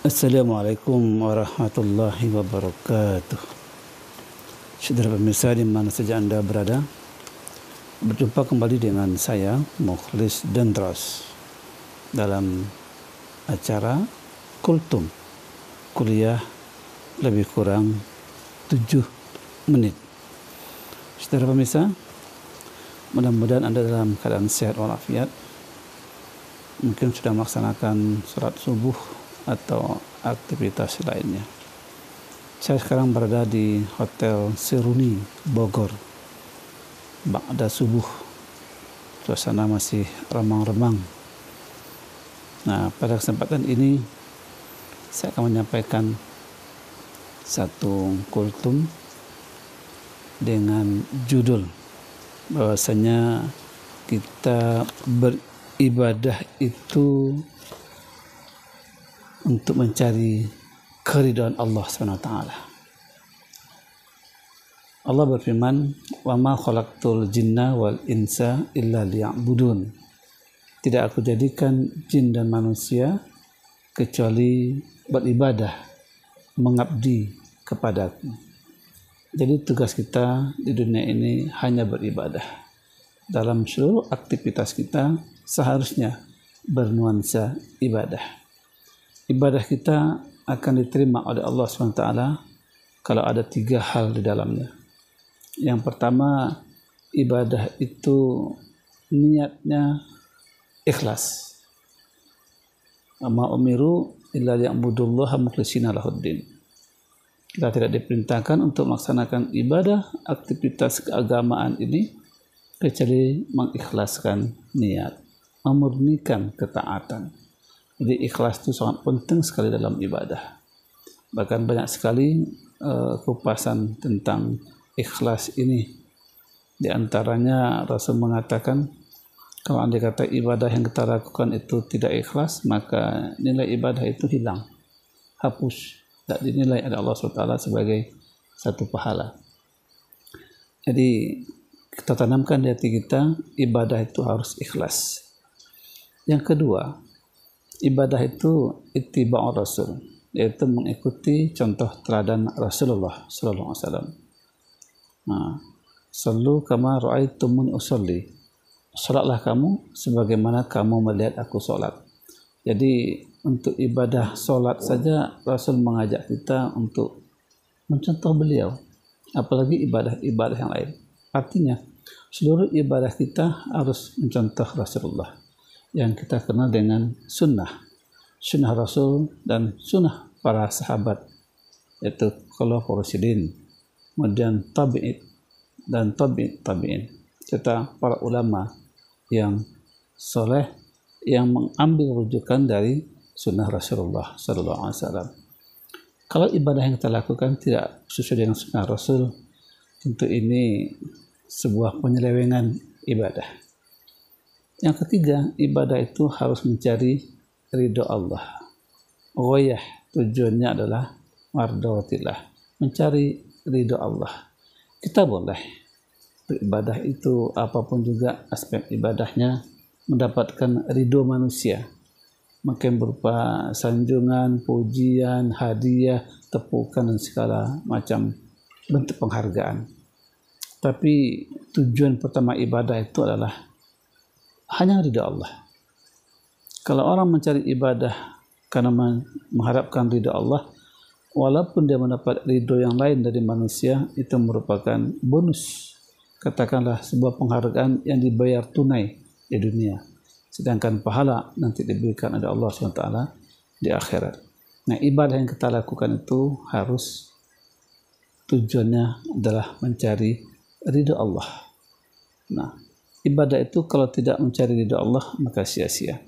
Assalamualaikum warahmatullahi wabarakatuh. Saudara pemirsa di mana saja Anda berada, berjumpa kembali dengan saya Mukhlis Dendros dalam acara Kultum, kuliah lebih kurang 7 menit. Saudara pemirsa, mudah-mudahan Anda dalam keadaan sehat walafiat. Mungkin sudah melaksanakan sholat subuh atau aktivitas lainnya. Saya sekarang berada di Hotel Seruni, Bogor. Ba'da subuh, suasana masih remang-remang. Nah, pada kesempatan ini saya akan menyampaikan satu kultum dengan judul bahwasanya kita beribadah itu untuk mencari keridhaan Allah SWT. Allah berfirman, "Wa ma khalaqtul jinna wal insa illa liya'budun." Tidak aku jadikan jin dan manusia kecuali beribadah, mengabdi kepadaku. Jadi tugas kita di dunia ini hanya beribadah. Dalam seluruh aktivitas kita seharusnya bernuansa ibadah. Ibadah kita akan diterima oleh Allah SWT kalau ada 3 hal di dalamnya. Yang pertama, ibadah itu niatnya ikhlas. Ama umiru illa liya'budullaha mukhlishina lahuddin. Kita tidak diperintahkan untuk melaksanakan ibadah, aktivitas keagamaan ini kecuali mengikhlaskan niat, memurnikan ketaatan. Jadi ikhlas itu sangat penting sekali dalam ibadah. Bahkan banyak sekali kupasan tentang ikhlas ini. Di antaranya Rasul mengatakan, kalau andai kata ibadah yang kita lakukan itu tidak ikhlas, maka nilai ibadah itu hilang, hapus, tidak dinilai oleh Allah SWT sebagai satu pahala. Jadi kita tanamkan di hati kita, ibadah itu harus ikhlas. Yang kedua, ibadah itu ittiba'ur Rasul, yaitu mengikuti contoh teladan Rasulullah sallallahu alaihi wasallam. Nah, sallu kama ra'aitumuni usolli. Salatlah kamu sebagaimana kamu melihat aku salat. Jadi untuk ibadah salat saja Rasul mengajak kita untuk mencontoh beliau, apalagi ibadah-ibadah yang lain. Artinya seluruh ibadah kita harus mencontoh Rasulullah yang kita kenal dengan sunnah Rasul dan sunnah para sahabat, yaitu khulafaur rasyidin, kemudian tabi'in dan tabi'in, serta para ulama yang soleh yang mengambil rujukan dari sunnah Rasulullah sallallahu alaihi wasallam. Kalau ibadah yang kita lakukan tidak sesuai dengan sunnah Rasul, tentu ini sebuah penyelewengan ibadah. Yang ketiga, ibadah itu harus mencari ridho Allah. Ghayah, tujuannya adalah mardawatillah, mencari ridho Allah. Kita boleh beribadah itu apapun juga aspek ibadahnya mendapatkan ridho manusia, mungkin berupa sanjungan, pujian, hadiah, tepukan dan segala macam bentuk penghargaan. Tapi tujuan pertama ibadah itu adalah hanya ridha Allah. Kalau orang mencari ibadah karena mengharapkan ridha Allah, walaupun dia mendapat ridho yang lain dari manusia, itu merupakan bonus, katakanlah sebuah penghargaan yang dibayar tunai di dunia, sedangkan pahala nanti diberikan oleh Allah SWT di akhirat. Nah, ibadah yang kita lakukan itu harus tujuannya adalah mencari ridha Allah. Nah, ibadah itu kalau tidak mencari ridha Allah maka sia-sia.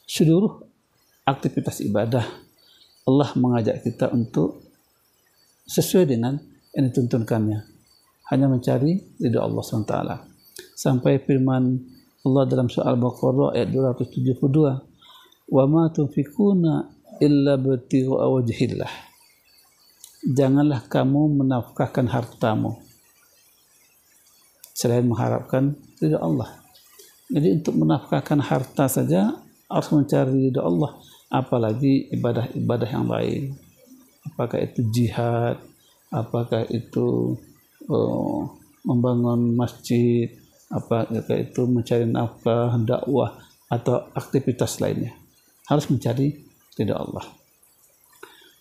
Seluruh aktivitas ibadah Allah mengajak kita untuk sesuai dengan yang dituntunkannya, hanya mencari ridha Allah SWT. Sampai firman Allah dalam surah Al-Baqarah ayat 272, "Wa ma tunfikuna illa ibtigha'a wajhillah." Janganlah kamu menafkahkan hartamu selain mengharapkan ridha Allah. Jadi untuk menafkahkan harta saja harus mencari ridha Allah. apalagi ibadah-ibadah yang lain. Apakah itu jihad, apakah itu membangun masjid, apakah itu mencari nafkah, dakwah, atau aktivitas lainnya. Harus mencari ridha Allah.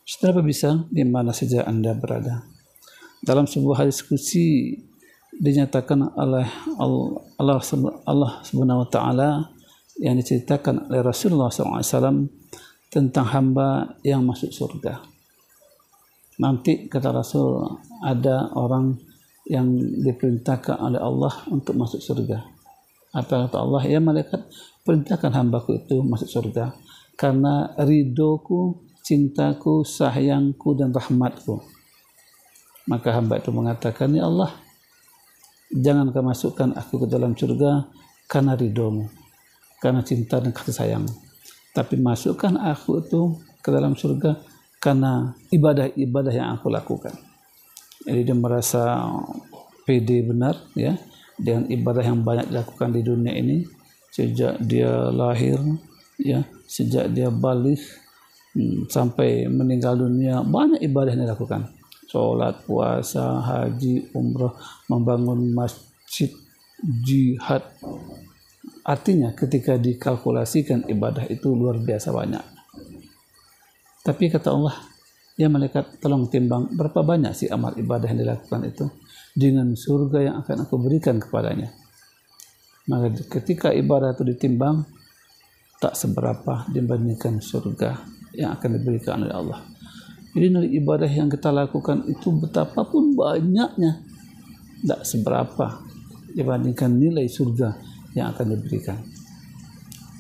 Saudara bisa di mana saja Anda berada. Dalam sebuah hadis qudsi dinyatakan oleh Allah Subhanahu wa taala yang diceritakan oleh Rasulullah SAW tentang hamba yang masuk surga. Nanti kata Rasul, ada orang yang diperintahkan oleh Allah untuk masuk surga. Apa kata Allah? Ya malaikat, perintahkan hambaku itu masuk surga karena ridhoku, cintaku, sayangku, dan rahmatku. Maka hamba itu mengatakan, ya Allah, jangan kau masukkan aku ke dalam surga karena ridhomu, karena cinta dan kasih sayang, tapi masukkan aku itu ke dalam surga karena ibadah-ibadah yang aku lakukan. Jadi dia merasa pede benar ya dengan ibadah yang banyak dilakukan di dunia ini sejak dia lahir ya, sejak dia balik sampai meninggal dunia, banyak ibadah yang dilakukan. Sholat, puasa, haji, umrah, membangun masjid, jihad. Artinya ketika dikalkulasikan ibadah itu luar biasa banyak. Tapi kata Allah, ya malaikat, tolong timbang berapa banyak sih amal ibadah yang dilakukan itu dengan surga yang akan aku berikan kepadanya. Maka ketika ibadah itu ditimbang, tak seberapa dibandingkan surga yang akan diberikan oleh Allah. Jadi dari ibadah yang kita lakukan itu betapapun banyaknya, tak seberapa dibandingkan nilai surga yang akan diberikan.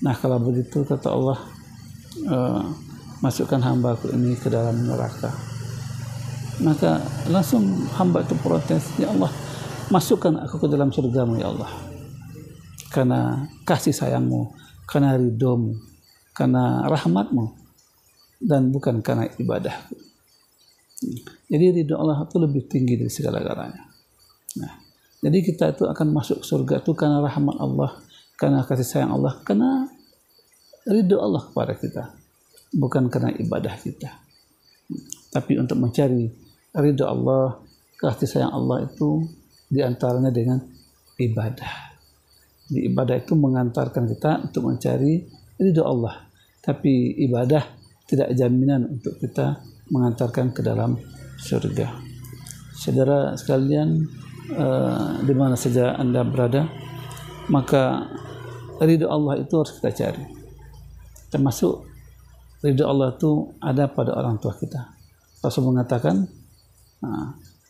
Nah kalau begitu kata Allah, masukkan hambaku ini ke dalam neraka. Maka langsung hamba itu protes, ya Allah, masukkan aku ke dalam surgamu ya Allah, karena kasih sayangmu, karena ridhomu, karena rahmatmu, dan bukan karena ibadahku. Jadi ridho Allah itu lebih tinggi dari segala-galanya. Nah, jadi kita itu akan masuk surga itu karena rahmat Allah, karena kasih sayang Allah, karena ridho Allah kepada kita, bukan karena ibadah kita. Tapi untuk mencari ridho Allah, kasih sayang Allah itu diantaranya dengan ibadah. Di ibadah itu mengantarkan kita untuk mencari ridho Allah. Tapi ibadah tidak jaminan untuk kita mengantarkan ke dalam surga. Saudara sekalian, di mana saja Anda berada, maka ridho Allah itu harus kita cari. Termasuk ridho Allah itu ada pada orang tua kita. Rasul mengatakan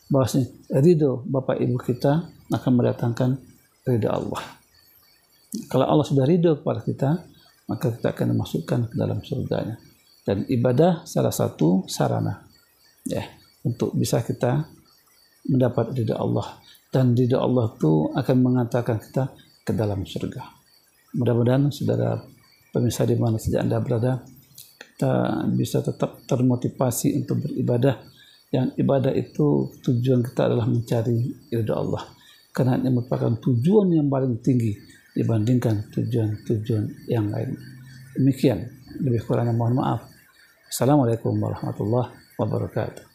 bahwasanya ridho bapak ibu kita akan mendatangkan ridho Allah. Kalau Allah sudah ridho kepada kita, maka kita akan dimasukkan ke dalam surganya. Dan ibadah salah satu sarana ya untuk bisa kita mendapat ridha Allah, dan ridha Allah itu akan mengantarkan kita ke dalam surga. Mudah-mudahan saudara pemirsa di mana saja Anda berada, kita bisa tetap termotivasi untuk beribadah. Yang ibadah itu tujuan kita adalah mencari ridha Allah, karena ini merupakan tujuan yang paling tinggi dibandingkan tujuan-tujuan yang lain. Demikian, lebih kurangnya mohon maaf. Assalamualaikum warahmatullahi wabarakatuh.